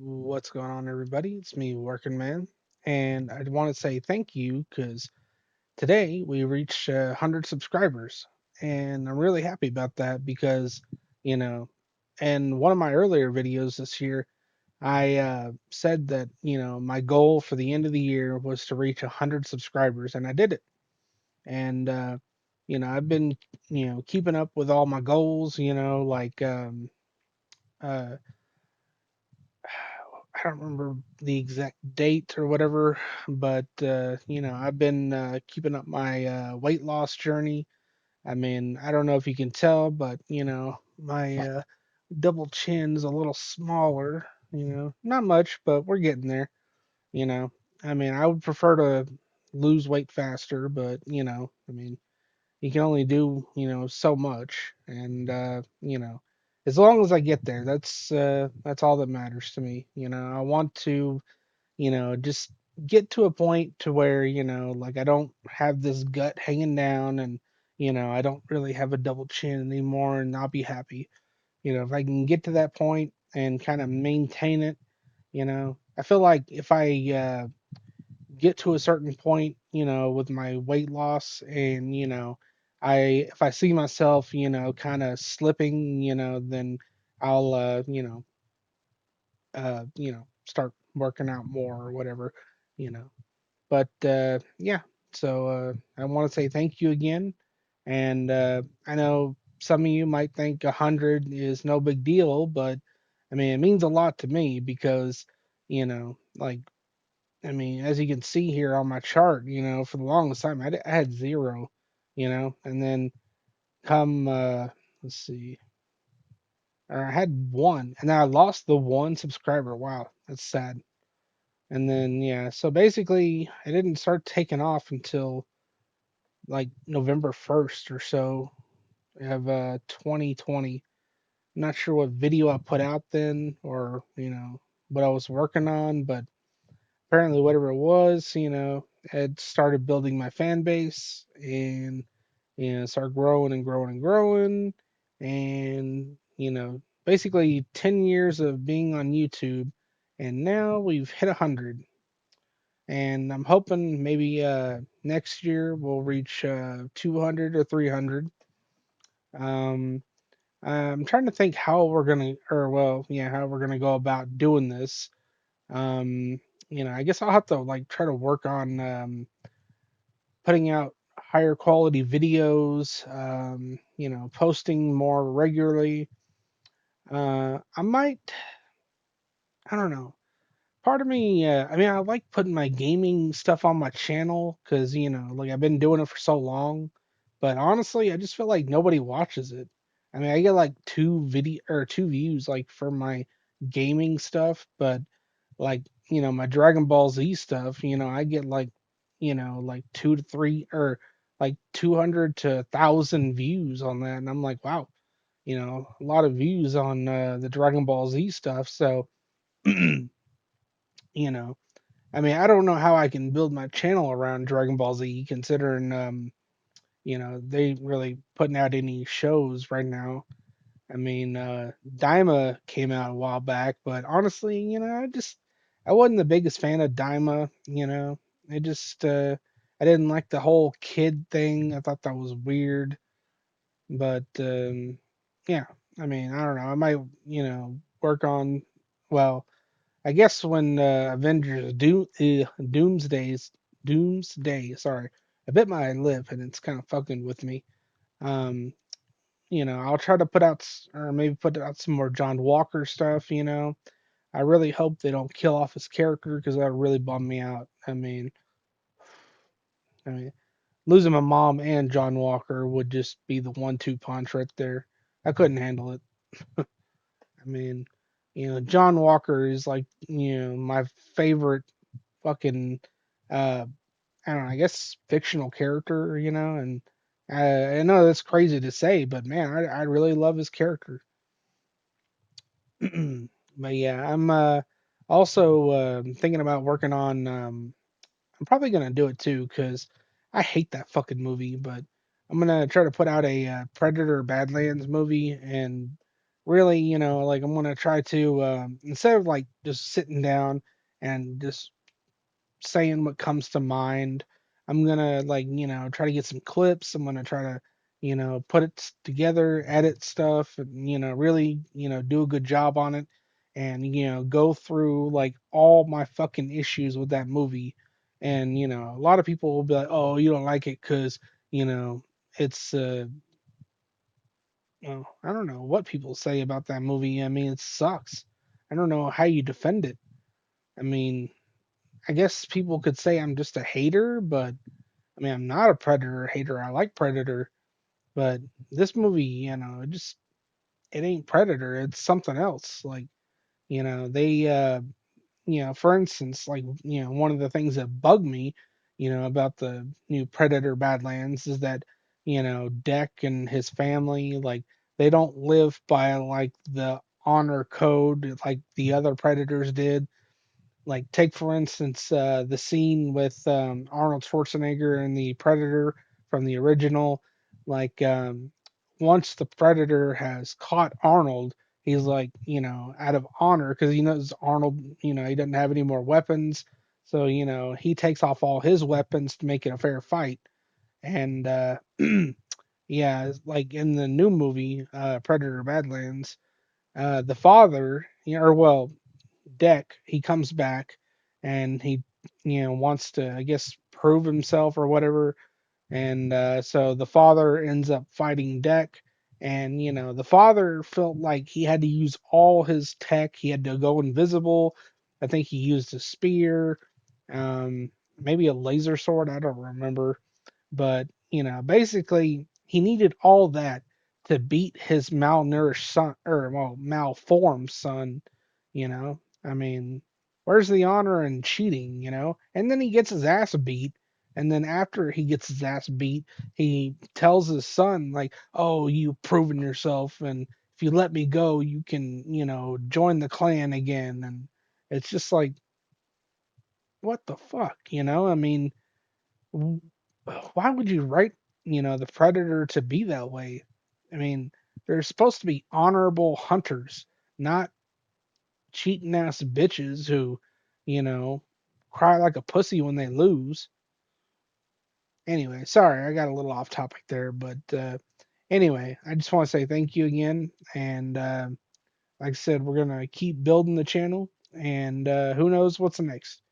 What's going on, everybody? It's me, Working Man, and I want to say thank you because today we reached 100 subscribers, and I'm really happy about that because, you know, in one of my earlier videos this year, I said that, my goal for the end of the year was to reach 100 subscribers, and I did it. And, I've been, keeping up with all my goals, uh, I don't remember the exact date or whatever, but I've been keeping up my weight loss journey. I mean, I don't know if you can tell, but my double chin's a little smaller. Not much, but we're getting there. You know, I mean, I would prefer to lose weight faster, but I mean, you can only do so much, and as long as I get there, that's all that matters to me. I want to just get to a point to where, like I don't have this gut hanging down and, I don't really have a double chin anymore and I'll be happy. If I can get to that point and kind of maintain it, I feel like if I get to a certain point, with my weight loss and, if I see myself, kind of slipping, then I'll, start working out more or whatever, you know. But yeah, so I want to say thank you again. And I know some of you might think 100 is no big deal, but I mean, it means a lot to me because, like, I mean, as you can see here on my chart, for the longest time, I had zero, and then come, let's see, or I had one, and then I lost the one subscriber. Wow, that's sad. And then, yeah, so basically, I didn't start taking off until like November 1st or so of 2020. I'm not sure what video I put out then or, what I was working on, but apparently, whatever it was, it started building my fan base and, started growing and growing and growing. And, basically 10 years of being on YouTube. And now we've hit 100. And I'm hoping maybe next year we'll reach 200 or 300. Um, I'm trying to think how we're gonna, or well, yeah, how we're gonna go about doing this. Um, I guess I'll have to like try to work on putting out higher quality videos. Posting more regularly. I might, I don't know. Part of me, I mean, I like putting my gaming stuff on my channel because, like I've been doing it for so long. But honestly, I just feel like nobody watches it. I mean, I get like two views like for my gaming stuff, but like, my Dragon Ball Z stuff, I get like two to three or like 200 to 1,000 views on that. And I'm like, wow, a lot of views on the Dragon Ball Z stuff. So, you know, I mean, I don't know how I can build my channel around Dragon Ball Z, considering they ain't really putting out any shows right now. I mean, Daima came out a while back, but honestly, I wasn't the biggest fan of Daima. I just I didn't like the whole kid thing. I thought that was weird. But yeah, I mean, I don't know. I might work on well. I guess when Doomsday, sorry, I bit my lip and it's kind of fucking with me. Um, I'll try to put out or maybe put out some more John Walker stuff. I really hope they don't kill off his character because that would really bum me out. I mean, losing my mom and John Walker would just be the one-two punch right there. I couldn't handle it. I mean, John Walker is like, my favorite fucking uh I don't know, I guess fictional character, and I know that's crazy to say, but man, I really love his character. But yeah, I'm also thinking about working on I'm probably gonna do it too because I hate that fucking movie, but I'm gonna try to put out a Predator Badlands movie and really, like I'm gonna try to instead of like just sitting down and just saying what comes to mind. I'm gonna like try to get some clips. I'm gonna try to put it together, edit stuff, and really do a good job on it, and go through like all my fucking issues with that movie. And a lot of people will be like, "Oh, you don't like it because you know it's well, I don't know what people say about that movie. I mean, it sucks. I don't know how you defend it. I mean, I guess people could say I'm just a hater, but I mean, I'm not a Predator hater. I like Predator, but this movie, it ain't Predator. It's something else. Like, they, for instance, like, one of the things that bug me, about the new Predator Badlands is that, Deck and his family, like, they don't live by like the honor code like the other Predators did. Like, take for instance the scene with Arnold Schwarzenegger and the Predator from the original. Like, once the Predator has caught Arnold, he's like, out of honor because he knows Arnold, he doesn't have any more weapons. So, he takes off all his weapons to make it a fair fight. And yeah, like in the new movie, Predator Badlands, the father, or well, Deck, he comes back and he, wants to, I guess, prove himself or whatever. And so the father ends up fighting Deck. And, the father felt like he had to use all his tech. He had to go invisible. I think he used a spear, maybe a laser sword. I don't remember. But, basically, he needed all that to beat his malnourished son, or, well, malformed son, I mean, where's the honor in cheating? And then he gets his ass beat. And then after he gets his ass beat, he tells his son, like, oh, you've proven yourself. And if you let me go, you can, join the clan again. And it's just like, what the fuck? I mean, w- why would you write, the predator to be that way? I mean, they're supposed to be honorable hunters, not cheating ass bitches who, you know, cry like a pussy when they lose. Anyway, sorry, I got a little off topic there, but anyway, I just want to say thank you again, and like I said, we're gonna keep building the channel, and who knows what's next.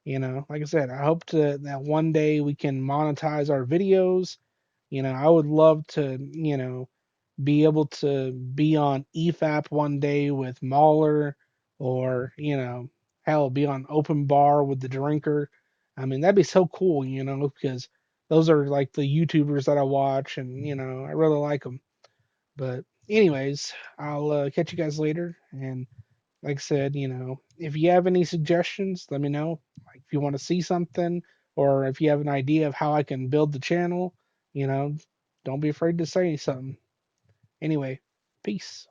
Like I said, I hope that one day we can monetize our videos. I would love to, be able to be on EFAP one day with Mahler, or, hell, be on Open Bar with the Drinker. I mean, that'd be so cool, because those are like the YouTubers that I watch, and, I really like them. But, anyways, I'll catch you guys later. And like I said, if you have any suggestions, let me know. Like, if you want to see something, or if you have an idea of how I can build the channel, you know, don't be afraid to say something. Anyway, peace.